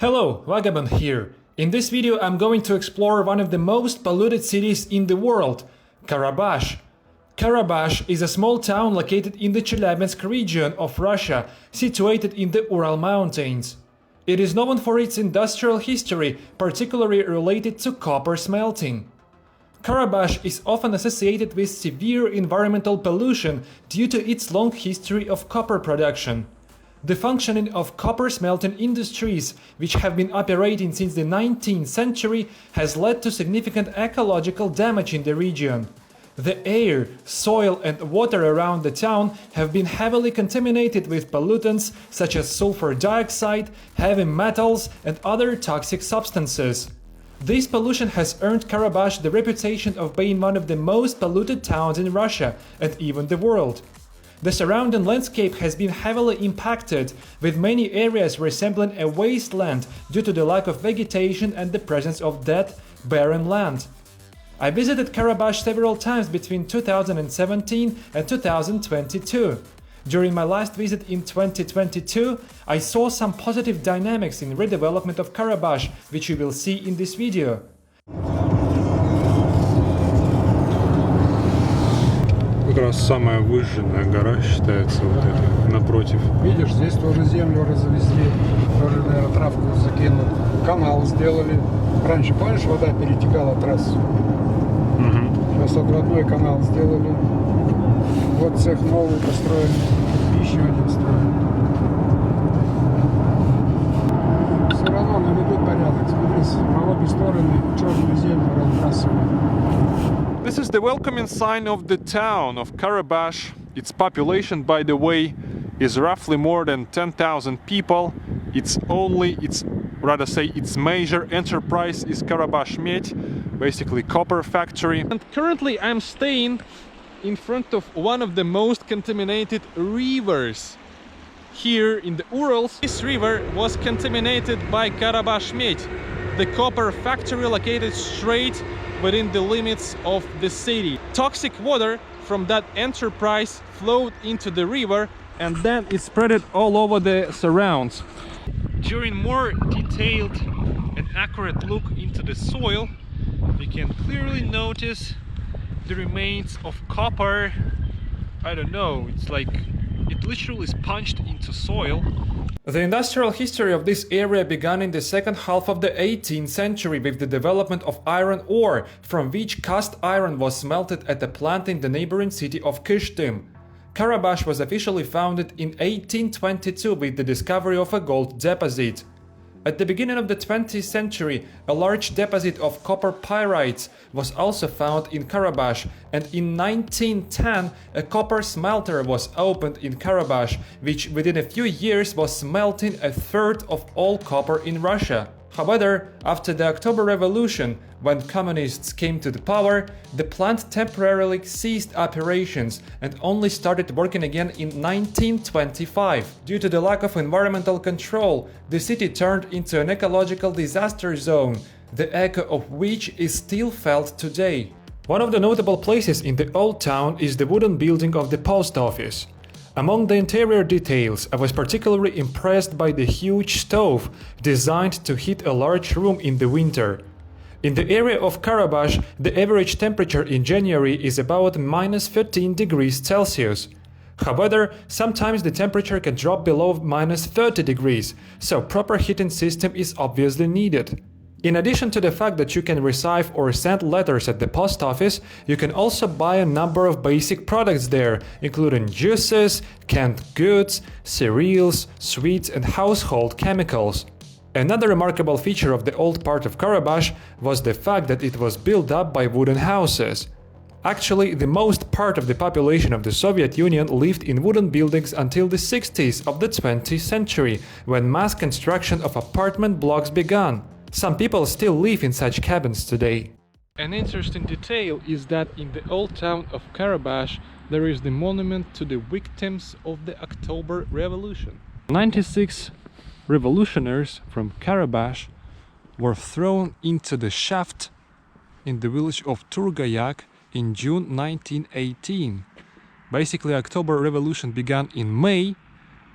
Hello, Vagabond here. In this video I'm going to explore one of the most polluted cities in the world, Karabash. Karabash is a small town located in the Челябинской region of Russia, situated in the Ural Mountains. It is known for its industrial history, particularly related to copper smelting. Karabash is often associated with severe environmental pollution due to its long history of copper production. The functioning of copper smelting industries, which have been operating since the 19th century, has led to significant ecological damage in the region. The air, soil and water around the town have been heavily contaminated with pollutants such as sulfur dioxide, heavy metals and other toxic substances. This pollution has earned Karabash the reputation of being one of the most polluted towns in Russia and even the world. The surrounding landscape has been heavily impacted, with many areas resembling a wasteland due to the lack of vegetation and the presence of dead, barren land. I visited Karabash several times between 2017 and 2022. During my last visit in 2022, I saw some positive dynamics in redevelopment of Karabash, which you will see in this video. Как раз самая выжженная гора считается вот эта, напротив. Видишь, здесь тоже землю развезли, тоже, наверное, травку закинули. Канал сделали. Раньше, помнишь, вода перетекала трассу? Сейчас обратной канал сделали. Вот цех новый построен, еще один строен. Все равно наведут порядок. Смотри, по обе стороны черную землю разбрасывают. This is the welcoming sign of the town of Karabash. Its population, by the way, is roughly more than 10,000 people. Its major enterprise is Karabash Med, basically copper factory. And currently I'm staying in front of one of the most contaminated rivers here in the Urals. This river was contaminated by Karabash Med, the copper factory located straight within the limits of the city. Toxic water from that enterprise flowed into the river and then it spread all over the surrounds. During more detailed and accurate look into the soil, we can clearly notice the remains of copper. I don't know, it's like it literally is punched into soil. The industrial history of this area began in the second half of the 18th century with the development of iron ore, from which cast iron was smelted at a plant in the neighboring city of Kishtim. Karabash was officially founded in 1822 with the discovery of a gold deposit. At the beginning of the 20th century, a large deposit of copper pyrites was also found in Karabash, and in 1910 a copper smelter was opened in Karabash, which within a few years was smelting a third of all copper in Russia. However, after the October Revolution, when communists came to the power, the plant temporarily ceased operations and only started working again in 1925. Due to the lack of environmental control, the city turned into an ecological disaster zone, the echo of which is still felt today. One of the notable places in the old town is the wooden building of the post office. Among the interior details, I was particularly impressed by the huge stove designed to heat a large room in the winter. In the area of Karabash, the average temperature in January is about minus 15 degrees Celsius. However, sometimes the temperature can drop below minus 30 degrees, so proper heating system is obviously needed. In addition to the fact that you can receive or send letters at the post office, you can also buy a number of basic products there, including juices, canned goods, cereals, sweets and household chemicals. Another remarkable feature of the old part of Karabash was the fact that it was built up by wooden houses. Actually, the most part of the population of the Soviet Union lived in wooden buildings until the 60s of the 20th century, when mass construction of apartment blocks began. Some people still live in such cabins today. An interesting detail is that in the old town of Karabash there is the monument to the victims of the October Revolution. 96 revolutionaries from Karabash were thrown into the shaft in the village of Turgayak in June 1918. Basically, October Revolution began in May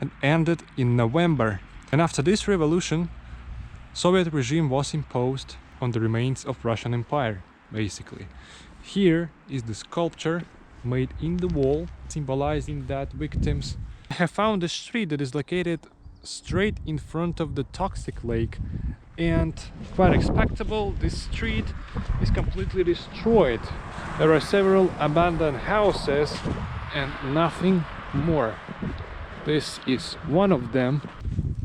and ended in November. And after this revolution, Soviet regime was imposed on the remains of Russian Empire, basically. Here is the sculpture made in the wall, symbolizing that victims. I have found a street that is located straight in front of the toxic lake, and quite expectable, this street is completely destroyed. There are several abandoned houses and nothing more. This is one of them.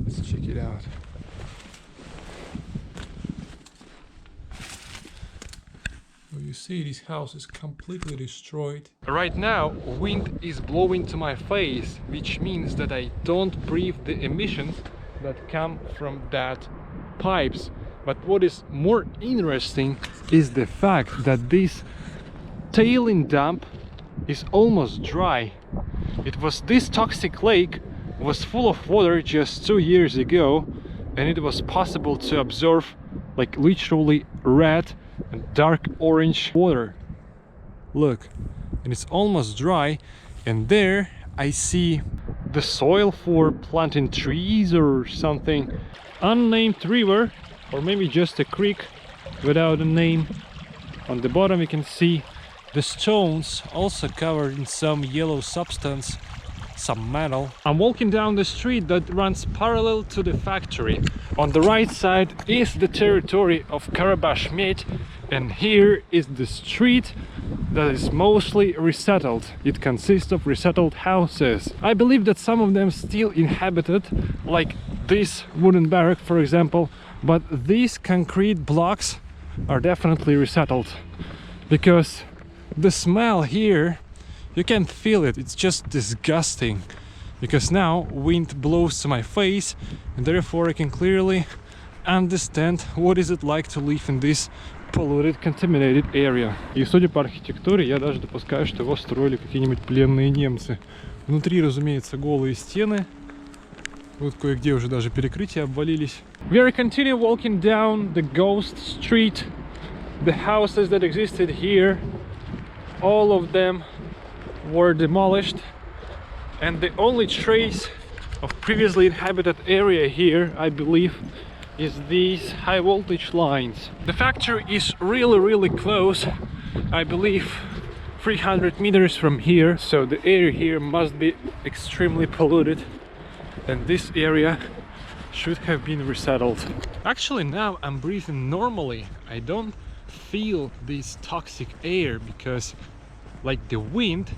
Let's check it out. You see, this house is completely destroyed. Right now, wind is blowing to my face, which means that I don't breathe the emissions that come from that pipes. But what is more interesting is the fact that this tailing dump is almost dry. It was this toxic lake was full of water just 2 years ago, and it was possible to observe like literally red and dark orange water. Look, and it's almost dry, and there I see the soil for planting trees or something. Unnamed river, or maybe just a creek without a name. On the bottom you can see the stones also covered in some yellow substance, some metal. I'm walking down the street that runs parallel to the factory. On the right side is the territory of Karabash, and here is the street that is mostly resettled. It consists of resettled houses. I believe that some of them still inhabited, like this wooden barrack for example, but these concrete blocks are definitely resettled, because the smell here, you can feel it, it's just disgusting. Because now wind blows to my face, and therefore I can clearly understand what is it like to live in this polluted, contaminated area. И судя по архитектуре, я даже допускаю, что его строили какие-нибудь пленные немцы. Внутри, разумеется, голые стены. Вот кое-где уже даже перекрытия обвалились. We are continuing walking down the ghost street. The houses that existed here, all of them were demolished, and the only trace of previously inhabited area here, I believe, is these high voltage lines. The factory is really close, I believe 300 meters from here, so the air here must be extremely polluted, and this area should have been resettled. Actually now I'm breathing normally. I don't feel this toxic air because like the wind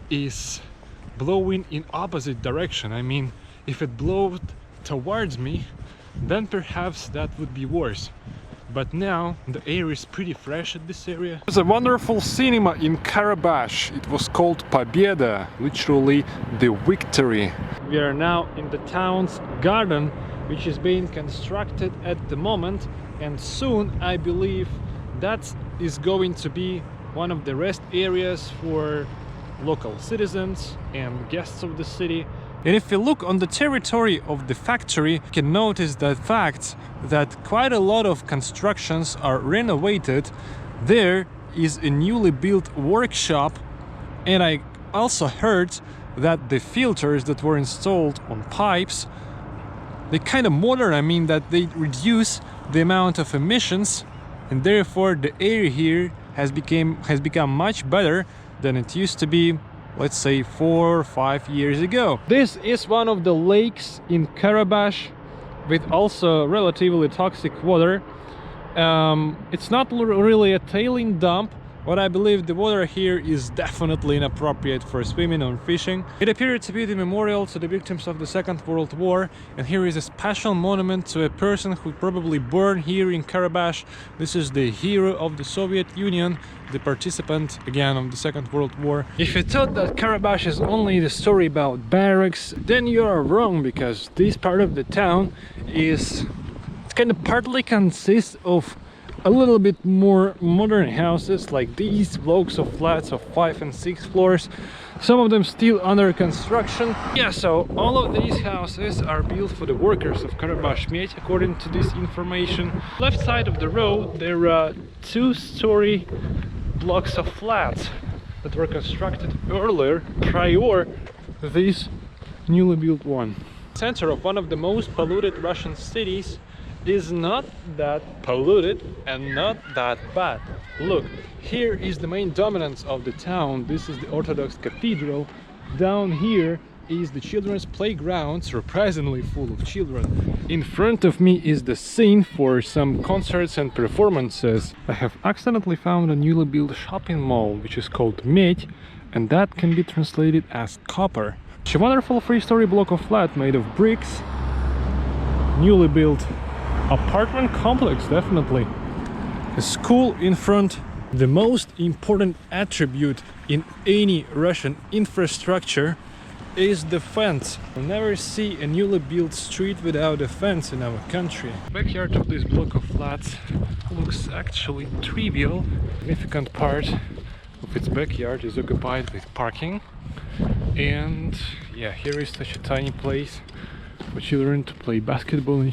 is blowing in opposite direction. I mean, if it blowed towards me, then perhaps that would be worse. But now the air is pretty fresh at this area. There's a wonderful cinema in Karabash. It was called Победа, literally the victory. We are now in the town's garden, which is being constructed at the moment, and soon I believe that is going to be one of the rest areas for local citizens and guests of the city. And if you look on the territory of the factory, you can notice the fact that quite a lot of constructions are renovated. There is a newly built workshop, and I also heard that the filters that were installed on pipes, they kind of modern. I mean that they reduce the amount of emissions, and therefore the air here has become much better than it used to be, let's say 4 or 5 years ago. This is one of the lakes in Karabash with also relatively toxic water. It's not really a tailing dump, but I believe the water here is definitely inappropriate for swimming or fishing. It appeared to be the memorial to the victims of the Second World War, and here is a special monument to a person who probably born here in Karabash. This is the hero of the Soviet Union, the participant again of the Second World War. If you thought that Karabash is only the story about barracks, then you are wrong, because this part of the town is kind of partly consists of a little bit more modern houses, like these blocks of flats of 5 and 6 floors, some of them still under construction. Yeah, so all of these houses are built for the workers of Karabash, according to this information. Left side of the road there are 2-story blocks of flats that were constructed earlier, prior to this newly built one. Center of one of the most polluted Russian cities, is not that polluted and not that bad. Look, here is the main dominance of the town. This is the Orthodox cathedral. Down here is the children's playground, surprisingly full of children. In front of me is the scene for some concerts and performances. I have accidentally found a newly built shopping mall which is called Медь, and that can be translated as copper. It's a wonderful three-story block of flat made of bricks. Newly built apartment complex, definitely. A school in front. The most important attribute in any Russian infrastructure is the fence. You'll never see a newly built street without a fence in our country. The backyard of this block of flats looks actually trivial. A significant part of its backyard is occupied with parking. And yeah, here is such a tiny place for children to play basketball.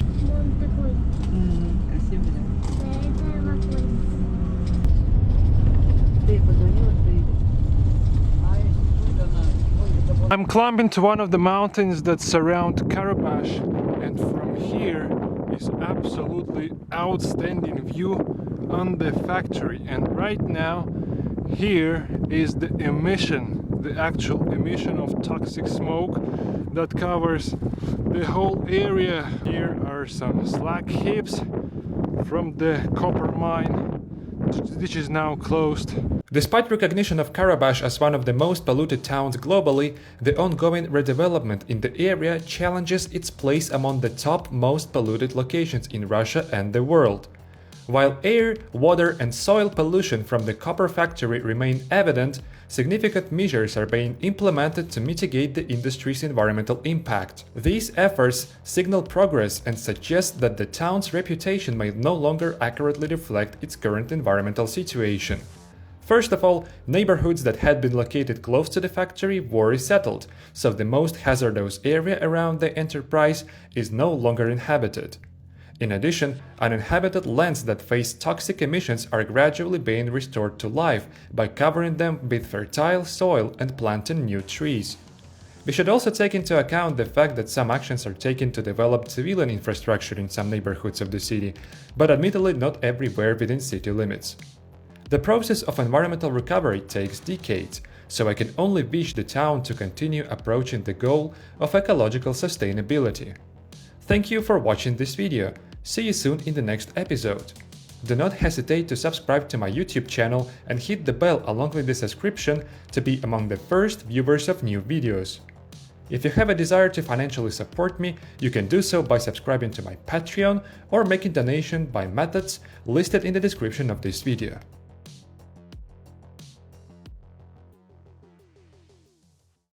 I'm climbing to one of the mountains that surround Karabash, and from here is absolutely outstanding view on the factory. And right now here is the emission, the actual emission of toxic smoke that covers the whole area. Here are some slag heaps from the copper mine, which is now closed. Despite recognition of Karabash as one of the most polluted towns globally, the ongoing redevelopment in the area challenges its place among the top most polluted locations in Russia and the world. While air, water and soil pollution from the copper factory remain evident, significant measures are being implemented to mitigate the industry's environmental impact. These efforts signal progress and suggest that the town's reputation may no longer accurately reflect its current environmental situation. First of all, neighborhoods that had been located close to the factory were resettled, so the most hazardous area around the enterprise is no longer inhabited. In addition, uninhabited lands that face toxic emissions are gradually being restored to life by covering them with fertile soil and planting new trees. We should also take into account the fact that some actions are taken to develop civilian infrastructure in some neighborhoods of the city, but admittedly not everywhere within city limits. The process of environmental recovery takes decades, so I can only wish the town to continue approaching the goal of ecological sustainability. Thank you for watching this video. See you soon in the next episode. Do not hesitate to subscribe to my YouTube channel and hit the bell along with the subscription to be among the first viewers of new videos. If you have a desire to financially support me, you can do so by subscribing to my Patreon or making donation by methods listed in the description of this video.